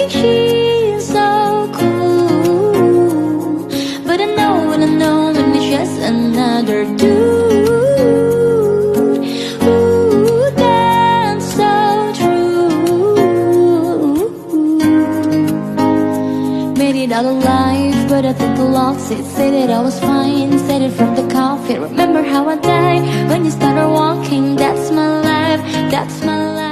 think she's so cool, but I know and I know when it's just another dude. Ooh, that's so true. Made it out alive, but I think I lost it. Said that I was fine, said it from the coffin. Remember how I died when you started walking. That's my life, that's my life.